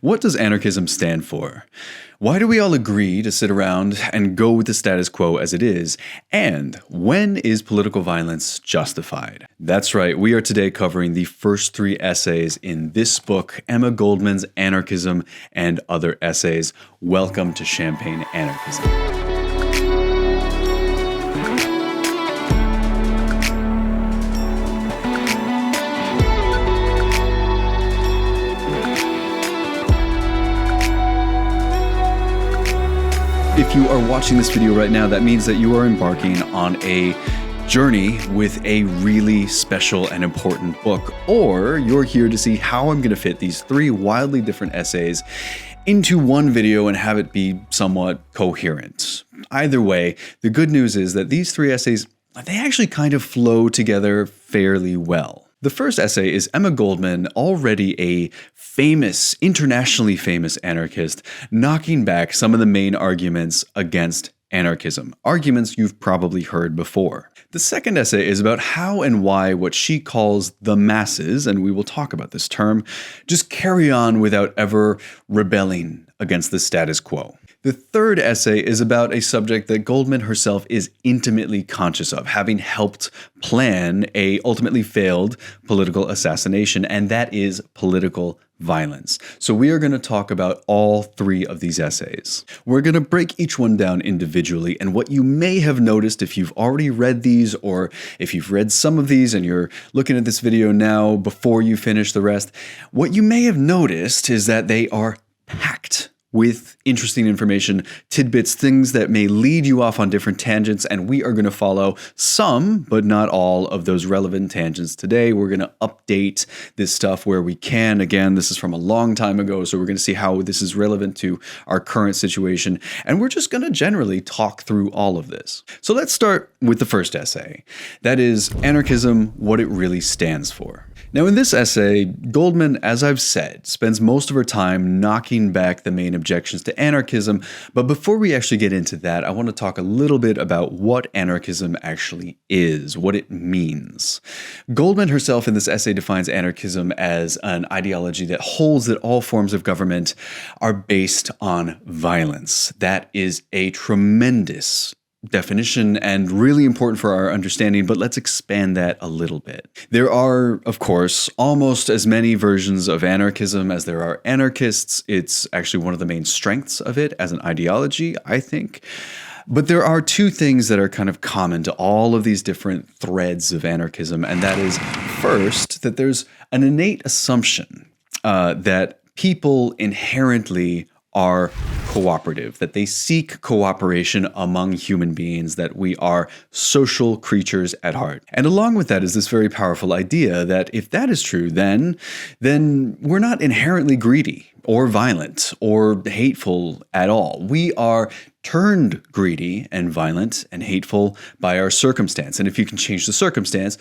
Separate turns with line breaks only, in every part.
What does anarchism stand for? Why do we all agree to sit around and go with the status quo as it is? And when is political violence justified? That's right, we are today covering the first three essays in this book, Emma Goldman's Anarchism and Other Essays. Welcome to Champagne Anarchism. If you are watching this video right now, that means that you are embarking on a journey with a really special and important book, or you're here to see how I'm going to fit these three wildly different essays into one video and have it be somewhat coherent. Either way, the good news is that these three essays, they actually kind of flow together fairly well. The first essay is Emma Goldman, already a famous, internationally famous anarchist, knocking back some of the main arguments against anarchism, arguments you've probably heard before. The second essay is about how and why what she calls the masses, and we will talk about this term, just carry on without ever rebelling against the status quo. The third essay is about a subject that Goldman herself is intimately conscious of, having helped plan a ultimately failed political assassination, and that is political violence. So we are going to talk about all three of these essays. We're going to break each one down individually, and what you may have noticed if you've already read these, or if you've read some of these and you're looking at this video now before you finish the rest, what you may have noticed is that they are packed with interesting information, tidbits, things that may lead you off on different tangents, and we are going to follow some, but not all, of those relevant tangents today. We're going to update this stuff where we can. Again, this is from a long time ago, so we're going to see how this is relevant to our current situation, and we're just going to generally talk through all of this. So let's start with the first essay. That is Anarchism, What It Really Stands For. Now, in this essay, Goldman, as I've said, spends most of her time knocking back the main objections to anarchism, but before we actually get into that, I want to talk a little bit about what anarchism actually is, what it means. Goldman herself in this essay defines anarchism as an ideology that holds that all forms of government are based on violence. That is a tremendous definition and really important for our understanding, but let's expand that a little bit. There are, of course, almost as many versions of anarchism as there are anarchists. It's actually one of the main strengths of it as an ideology, I think. But there are two things that are kind of common to all of these different threads of anarchism, and that is, first, that there's an innate assumption that people inherently are cooperative, that they seek cooperation among human beings, that we are social creatures at heart. And along with that is this very powerful idea that if that is true, then we're not inherently greedy or violent or hateful at all. We are turned greedy and violent and hateful by our circumstance. And if you can change the circumstance,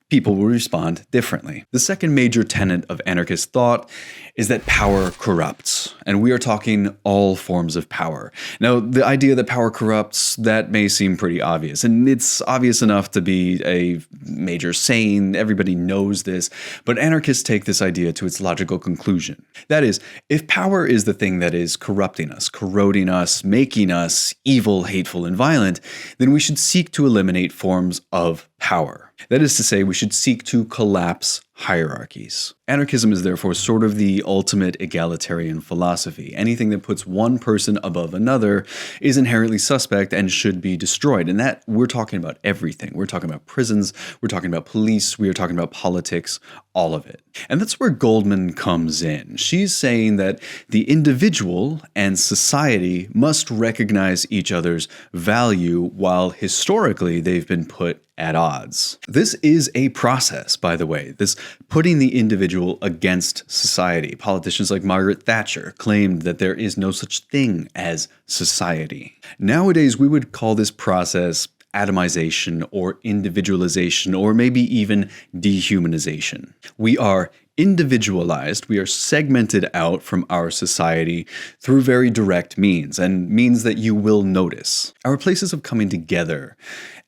people will respond differently. The second major tenet of anarchist thought is that power corrupts, and we are talking all forms of power. Now, the idea that power corrupts, that may seem pretty obvious, and it's obvious enough to be a major saying, everybody knows this, but anarchists take this idea to its logical conclusion. That is, if power is the thing that is corrupting us, corroding us, making us evil, hateful, and violent, then we should seek to eliminate forms of power. That is to say, we should seek to collapse hierarchies. Anarchism is therefore sort of the ultimate egalitarian philosophy. Anything that puts one person above another is inherently suspect and should be destroyed. And that, we're talking about everything. We're talking about prisons, we're talking about police, we are talking about politics, all of it. And that's where Goldman comes in. She's saying that the individual and society must recognize each other's value while historically they've been put at odds. This is a process, by the way, this putting the individual against society. Politicians like Margaret Thatcher claimed that there is no such thing as society. Nowadays, we would call this process atomization or individualization or maybe even dehumanization. We are individualized, we are segmented out from our society through very direct means and means that you will notice. Our places of coming together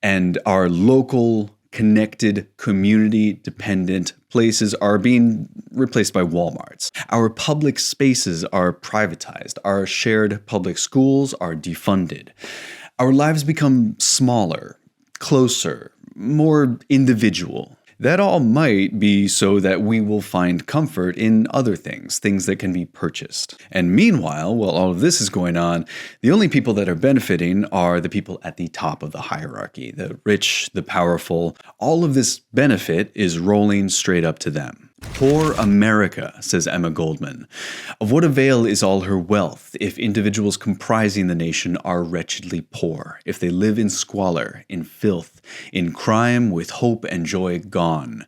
and our local connected, community-dependent places are being replaced by Walmarts. Our public spaces are privatized. Our shared public schools are defunded. Our lives become smaller, closer, more individual. That all might be so that we will find comfort in other things that can be purchased. And meanwhile, while all of this is going on, the only people that are benefiting are the people at the top of the hierarchy, the rich, the powerful. All of this benefit is rolling straight up to them. Poor America, says Emma Goldman. Of what avail is all her wealth if individuals comprising the nation are wretchedly poor, if they live in squalor, in filth, in crime, with hope and joy gone,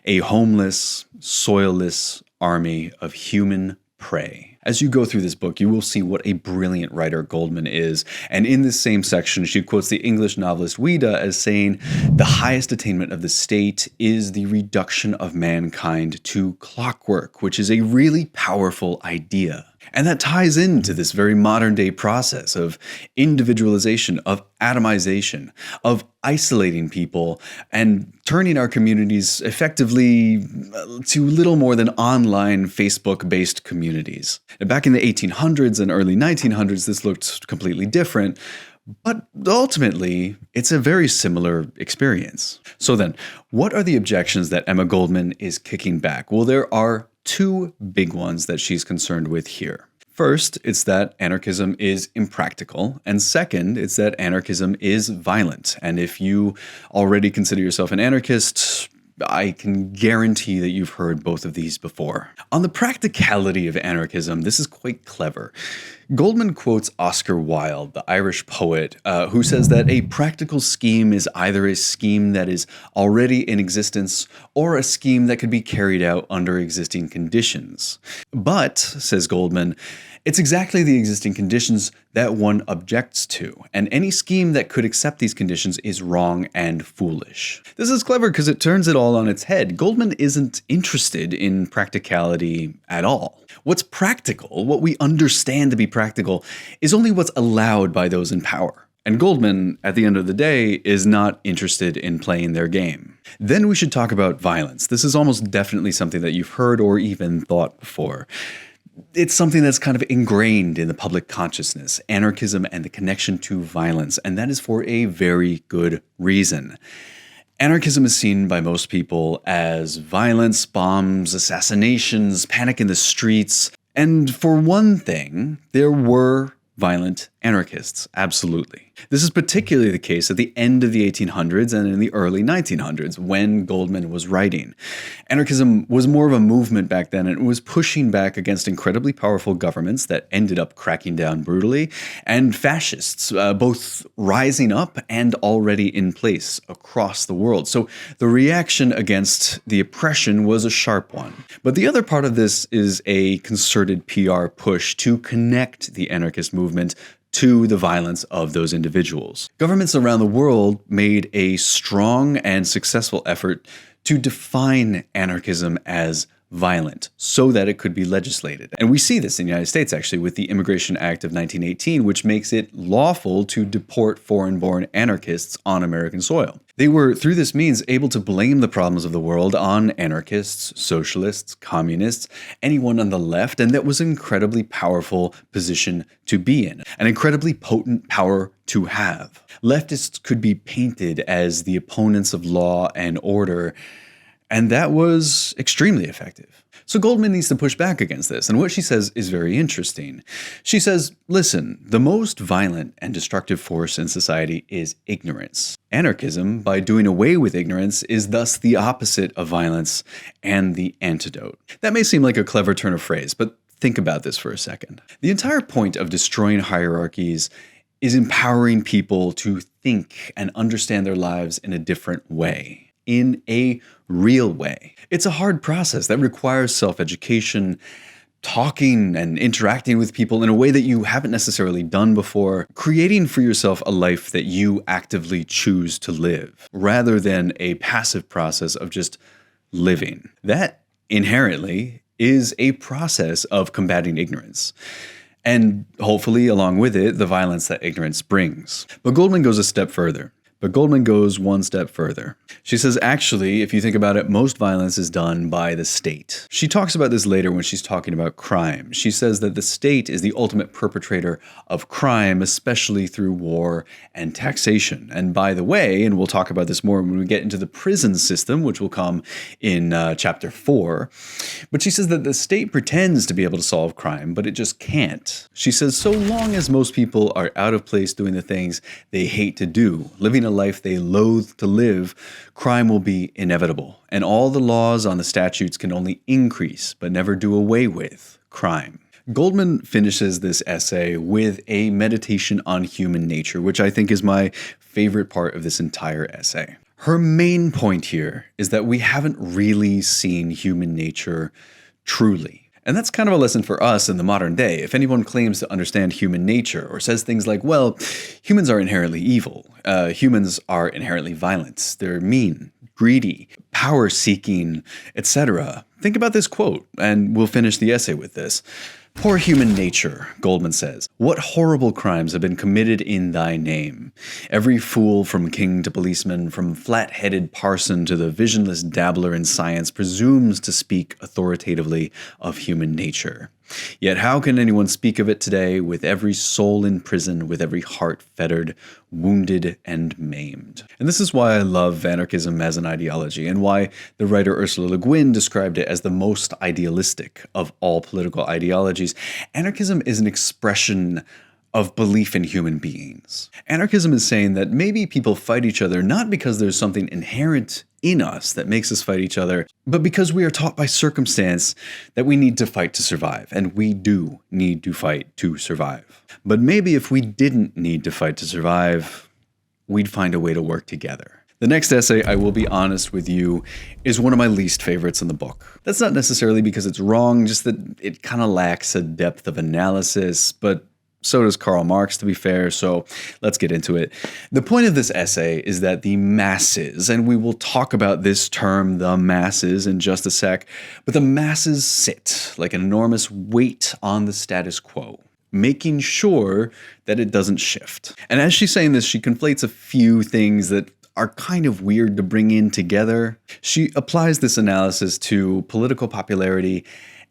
a homeless, soilless army of human prey. As you go through this book, you will see what a brilliant writer Goldman is. And in this same section, she quotes the English novelist Ouida as saying, "The highest attainment of the state is the reduction of mankind to clockwork," which is a really powerful idea. And that ties into this very modern day process of individualization, of atomization, of isolating people and turning our communities effectively to little more than online Facebook-based communities. Now, back in the 1800s and early 1900s, this looked completely different, but ultimately, it's a very similar experience. So then, what are the objections that Emma Goldman is kicking back? Well, there are two big ones that she's concerned with here. First, it's that anarchism is impractical, and second, it's that anarchism is violent. And if you already consider yourself an anarchist, I can guarantee that you've heard both of these before. On the practicality of anarchism, this is quite clever. Goldman quotes Oscar Wilde, the Irish poet, who says that a practical scheme is either a scheme that is already in existence or a scheme that could be carried out under existing conditions. But, says Goldman, it's exactly the existing conditions that one objects to, and any scheme that could accept these conditions is wrong and foolish. This is clever because it turns it all on its head. Goldman isn't interested in practicality at all. What's practical, what we understand to be practical, is only what's allowed by those in power. And Goldman, at the end of the day, is not interested in playing their game. Then we should talk about violence. This is almost definitely something that you've heard or even thought before. It's something that's kind of ingrained in the public consciousness, anarchism and the connection to violence, and that is for a very good reason. Anarchism is seen by most people as violence, bombs, assassinations, panic in the streets, and for one thing, there were violent anarchists, absolutely. This is particularly the case at the end of the 1800s and in the early 1900s when Goldman was writing. Anarchism was more of a movement back then, and it was pushing back against incredibly powerful governments that ended up cracking down brutally, and fascists, both rising up and already in place across the world. So the reaction against the oppression was a sharp one. But the other part of this is a concerted PR push to connect the anarchist movement to the violence of those individuals. Governments around the world made a strong and successful effort to define anarchism as violent so that it could be legislated. And we see this in the United States, actually, with the Immigration Act of 1918, which makes it lawful to deport foreign-born anarchists on American soil. They were, through this means, able to blame the problems of the world on anarchists, socialists, communists, anyone on the left, and that was an incredibly powerful position to be in, an incredibly potent power to have. Leftists could be painted as the opponents of law and order, and that was extremely effective. So Goldman needs to push back against this, and what she says is very interesting. She says, listen, the most violent and destructive force in society is ignorance. Anarchism, by doing away with ignorance, is thus the opposite of violence and the antidote. That may seem like a clever turn of phrase, but think about this for a second. The entire point of destroying hierarchies is empowering people to think and understand their lives in a different way. In a real way. It's a hard process that requires self-education, talking and interacting with people in a way that you haven't necessarily done before, creating for yourself a life that you actively choose to live, rather than a passive process of just living. That inherently is a process of combating ignorance. And hopefully, along with it, the violence that ignorance brings. But Goldman goes a step further. But Goldman goes one step further. She says, actually, if you think about it, most violence is done by the state. She talks about this later when she's talking about crime. She says that the state is the ultimate perpetrator of crime, especially through war and taxation. And by the way, and we'll talk about this more when we get into the prison system, which will come in chapter 4, but she says that the state pretends to be able to solve crime, but it just can't. She says so long as most people are out of place doing the things they hate to do, living a life they loathe to live, crime will be inevitable. And all the laws on the statutes can only increase, but never do away with, crime. Goldman finishes this essay with a meditation on human nature, which I think is my favorite part of this entire essay. Her main point here is that we haven't really seen human nature truly. And that's kind of a lesson for us in the modern day. If anyone claims to understand human nature or says things like, well, humans are inherently evil, humans are inherently violent, they're mean, greedy, power-seeking, etc. Think about this quote, and we'll finish the essay with this. Poor human nature, Goldman says. What horrible crimes have been committed in thy name? Every fool from king to policeman, from flat-headed parson to the visionless dabbler in science presumes to speak authoritatively of human nature. Yet how can anyone speak of it today with every soul in prison, with every heart fettered, wounded, and maimed? And this is why I love anarchism as an ideology, and why the writer Ursula Le Guin described it as the most idealistic of all political ideologies. Anarchism is an expression of belief in human beings. Anarchism is saying that maybe people fight each other not because there's something inherent in us that makes us fight each other, but because we are taught by circumstance that we need to fight to survive, and we do need to fight to survive. But maybe if we didn't need to fight to survive, we'd find a way to work together. The next essay, I will be honest with you, is one of my least favorites in the book. That's not necessarily because it's wrong, just that it kind of lacks a depth of analysis, but so does Karl Marx, to be fair, so let's get into it. The point of this essay is that the masses, and we will talk about this term, the masses, in just a sec, but the masses sit like an enormous weight on the status quo, making sure that it doesn't shift. And as she's saying this, she conflates a few things that are kind of weird to bring in together. She applies this analysis to political popularity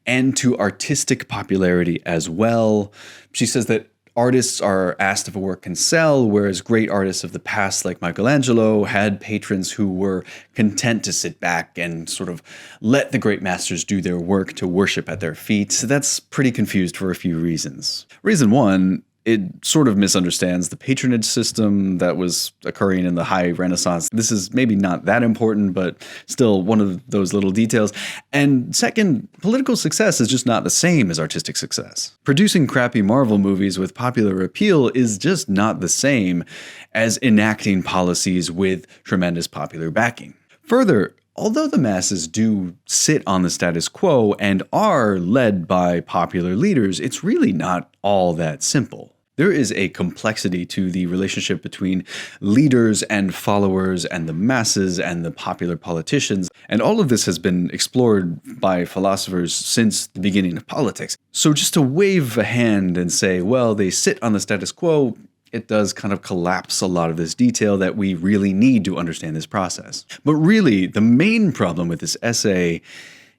and to artistic popularity as well. She says that artists are asked if a work can sell, whereas great artists of the past like Michelangelo had patrons who were content to sit back and sort of let the great masters do their work to worship at their feet. So that's pretty confused for a few reasons. Reason one, it sort of misunderstands the patronage system that was occurring in the high Renaissance. This is maybe not that important, but still one of those little details. And second, political success is just not the same as artistic success. Producing crappy Marvel movies with popular appeal is just not the same as enacting policies with tremendous popular backing. Further, although the masses do sit on the status quo and are led by popular leaders, it's really not all that simple. There is a complexity to the relationship between leaders and followers and the masses and the popular politicians, and all of this has been explored by philosophers since the beginning of politics. So just to wave a hand and say, well, they sit on the status quo, it does kind of collapse a lot of this detail that we really need to understand this process. But really, the main problem with this essay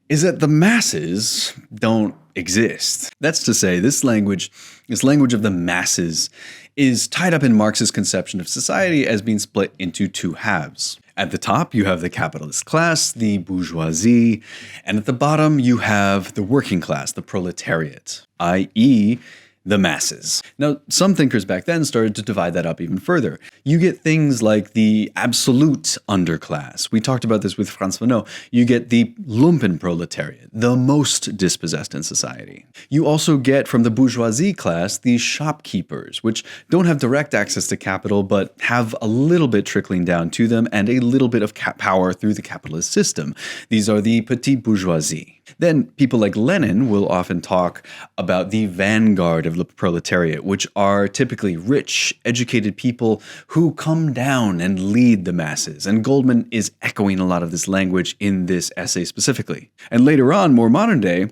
is that the masses don't exist. That's to say, this language of the masses is tied up in Marx's conception of society as being split into two halves. At the top, you have the capitalist class, the bourgeoisie, and at the bottom, you have the working class, the proletariat, i.e., the masses. Now, some thinkers back then started to divide that up even further. You get things like the absolute underclass. We talked about this with Frantz Fanon. You get the lumpenproletariat, the most dispossessed in society. You also get from the bourgeoisie class the shopkeepers, which don't have direct access to capital, but have a little bit trickling down to them and a little bit of power through the capitalist system. These are the petite bourgeoisie. Then people like Lenin will often talk about the vanguard of the proletariat, which are typically rich, educated people who come down and lead the masses. And Goldman is echoing a lot of this language in this essay specifically. And later on, more modern day,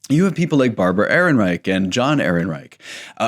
You have people like Barbara Ehrenreich and John Ehrenreich,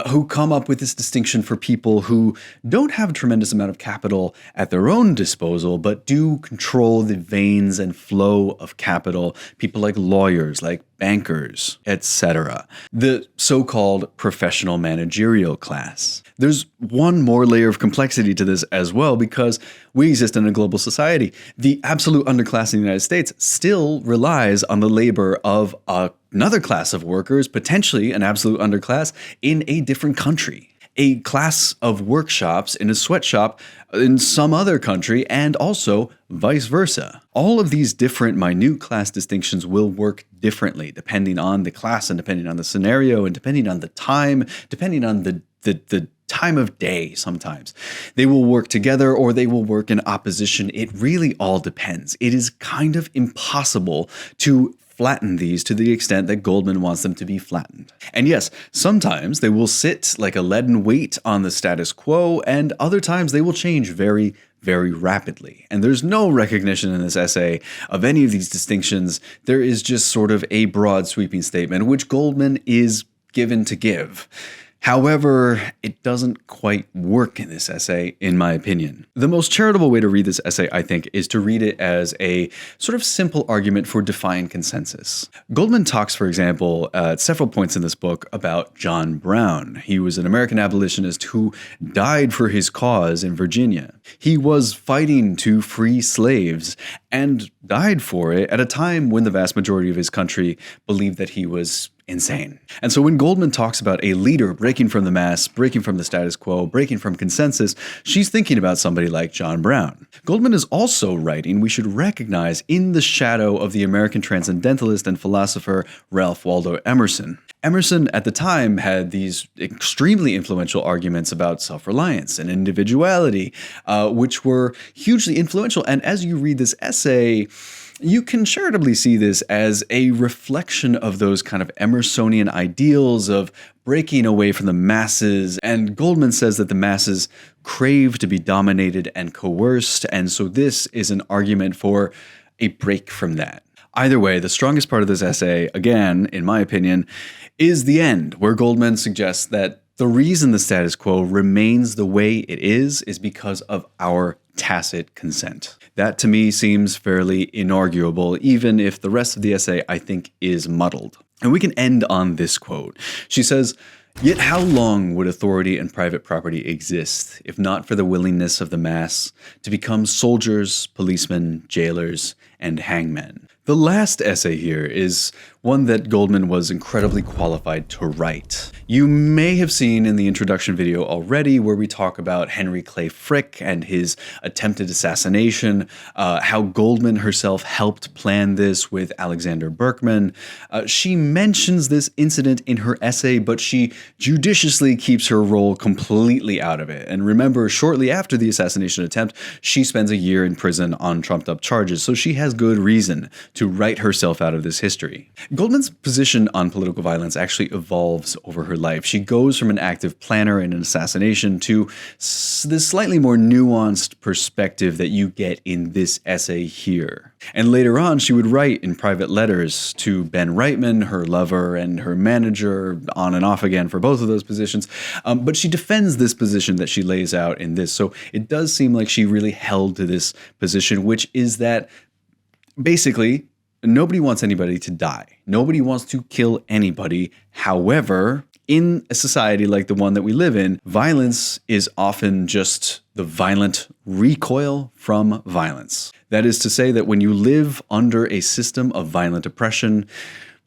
who come up with this distinction for people who don't have a tremendous amount of capital at their own disposal, but do control the veins and flow of capital. People like lawyers, like bankers, etc. The so-called professional managerial class. There's one more layer of complexity to this as well, because we exist in a global society. The absolute underclass in the United States still relies on the labor of another class of workers, potentially an absolute underclass, in a different country. A class of workshops in a sweatshop in some other country, and also vice versa. All of these different minute class distinctions will work differently depending on the class and depending on the scenario and depending on the time, depending on the time of day sometimes. They will work together or they will work in opposition. It really all depends. It is kind of impossible to flatten these to the extent that Goldman wants them to be flattened. And yes, sometimes they will sit like a leaden weight on the status quo, and other times they will change very, very rapidly. And there's no recognition in this essay of any of these distinctions. There is just sort of a broad sweeping statement, which Goldman is given to give. However, it doesn't quite work in this essay, in my opinion. The most charitable way to read this essay, I think, is to read it as a sort of simple argument for defying consensus. Goldman talks, for example, at several points in this book about John Brown. He was an American abolitionist who died for his cause in Virginia. He was fighting to free slaves and died for it at a time when the vast majority of his country believed that he was insane. And so when Goldman talks about a leader breaking from the mass, breaking from the status quo, breaking from consensus, she's thinking about somebody like John Brown. Goldman is also writing, we should recognize, in the shadow of the American transcendentalist and philosopher Ralph Waldo Emerson. Emerson at the time had these extremely influential arguments about self-reliance and individuality, which were hugely influential. And as you read this essay, you can charitably see this as a reflection of those kind of Emersonian ideals of breaking away from the masses. And Goldman says that the masses crave to be dominated and coerced. And so this is an argument for a break from that. Either way, the strongest part of this essay, again, in my opinion, is the end, where Goldman suggests that the reason the status quo remains the way it is because of our tacit consent. That to me seems fairly inarguable, even if the rest of the essay, I think, is muddled. And we can end on this quote. She says, "Yet how long would authority and private property exist if not for the willingness of the mass to become soldiers, policemen, jailers, and hangmen?" The last essay here is one that Goldman was incredibly qualified to write. You may have seen in the introduction video already where we talk about Henry Clay Frick and his attempted assassination, how Goldman herself helped plan this with Alexander Berkman. She mentions this incident in her essay, but she judiciously keeps her role completely out of it. And remember, shortly after the assassination attempt, she spends a year in prison on trumped-up charges, so she has good reason to write herself out of this history. Goldman's position on political violence actually evolves over her life. She goes from an active planner in an assassination to this slightly more nuanced perspective that you get in this essay here. And later on, she would write in private letters to Ben Reitman, her lover, and her manager, on and off again for both of those positions. But she defends this position that she lays out in this. So it does seem like she really held to this position, which is that basically, nobody wants anybody to die. Nobody wants to kill anybody. However, in a society like the one that we live in, violence is often just the violent recoil from violence. That is to say that when you live under a system of violent oppression,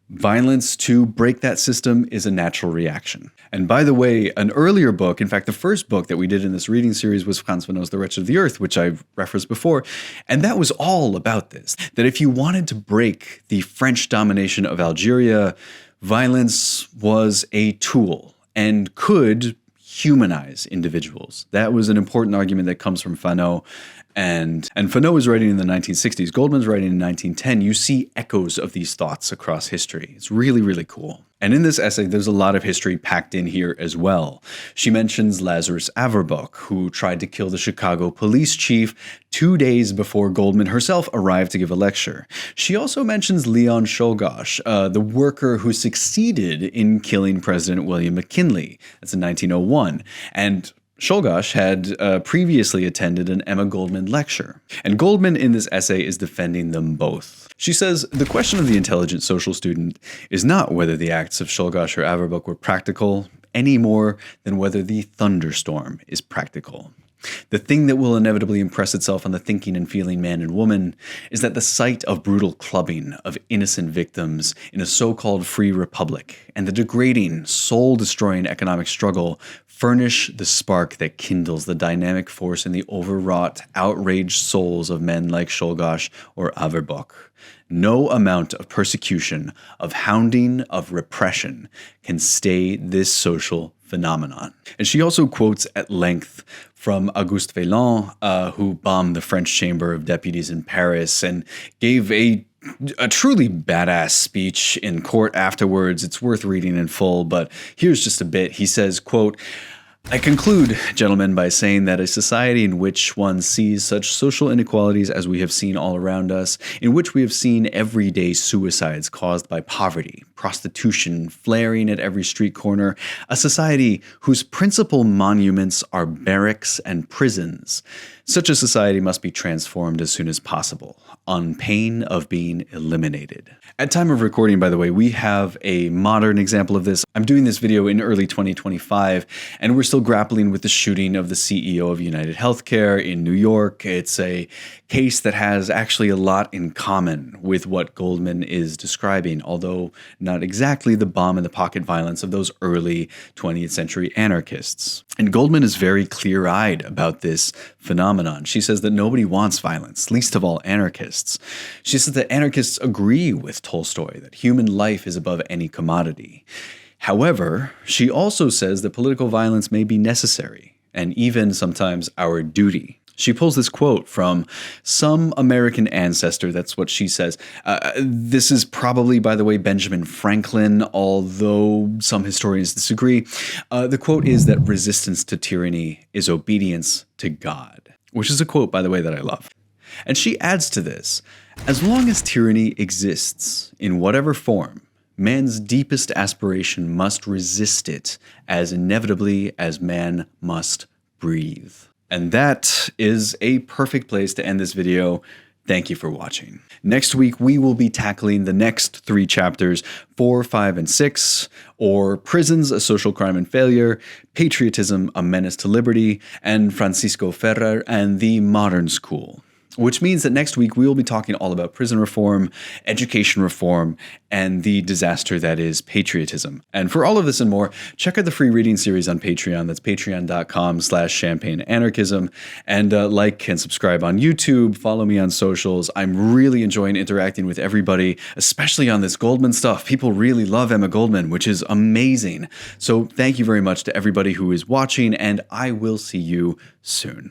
violence to break that system is a natural reaction. And by the way, an earlier book, in fact, the first book that we did in this reading series was Frantz Fanon's The Wretched of the Earth, which I've referenced before. And that was all about this, that if you wanted to break the French domination of Algeria, violence was a tool and could humanize individuals. That was an important argument that comes from Fanon. And Fanon was writing in the 1960s. Goldman's writing in 1910. You see echoes of these thoughts across history. It's really, really cool. And in this essay, there's a lot of history packed in here as well. She mentions Lazarus Averbach, who tried to kill the Chicago police chief 2 days before Goldman herself arrived to give a lecture. She also mentions Leon Czolgosz, the worker who succeeded in killing President William McKinley. That's in 1901. And Czolgosz had previously attended an Emma Goldman lecture, and Goldman in this essay is defending them both. She says, the question of the intelligent social student is not whether the acts of Czolgosz or Averbach were practical, any more than whether the thunderstorm is practical. The thing that will inevitably impress itself on the thinking and feeling man and woman is that the sight of brutal clubbing of innocent victims in a so-called free republic and the degrading, soul-destroying economic struggle furnish the spark that kindles the dynamic force in the overwrought, outraged souls of men like Czolgosz or Averbach. No amount of persecution, of hounding, of repression can stay this social phenomenon. And she also quotes at length from Auguste Vaillant, who bombed the French Chamber of Deputies in Paris and gave a truly badass speech in court afterwards. It's worth reading in full, but here's just a bit. He says, quote, I conclude, gentlemen, by saying that a society in which one sees such social inequalities as we have seen all around us, in which we have seen everyday suicides caused by poverty, prostitution flaring at every street corner, a society whose principal monuments are barracks and prisons, such a society must be transformed as soon as possible, on pain of being eliminated. At time of recording, by the way, we have a modern example of this. I'm doing this video in early 2025, and we're still grappling with the shooting of the CEO of United Healthcare in New York. It's a case that has actually a lot in common with what Goldman is describing, although not exactly the bomb-in-the-pocket violence of those early 20th century anarchists. And Goldman is very clear-eyed about this phenomenon. She says that nobody wants violence, least of all anarchists. She says that anarchists agree with Tolstoy that human life is above any commodity. However, she also says that political violence may be necessary, and even sometimes our duty. She pulls this quote from some American ancestor. That's what she says. This is probably, by the way, Benjamin Franklin, although some historians disagree. The quote is that resistance to tyranny is obedience to God, which is a quote, by the way, that I love. And she adds to this, as long as tyranny exists in whatever form, man's deepest aspiration must resist it as inevitably as man must breathe. And that is a perfect place to end this video. Thank you for watching. Next week, we will be tackling the next 3 chapters, 4, 5, and 6, or Prisons, A Social Crime and Failure, Patriotism, A Menace to Liberty, and Francisco Ferrer and the Modern School. Which means that next week we will be talking all about prison reform, education reform, and the disaster that is patriotism. And for all of this and more, check out the free reading series on Patreon. That's patreon.com/Champagne Anarchism. And like and subscribe on YouTube. Follow me on socials. I'm really enjoying interacting with everybody, especially on this Goldman stuff. People really love Emma Goldman, which is amazing. So thank you very much to everybody who is watching, and I will see you soon.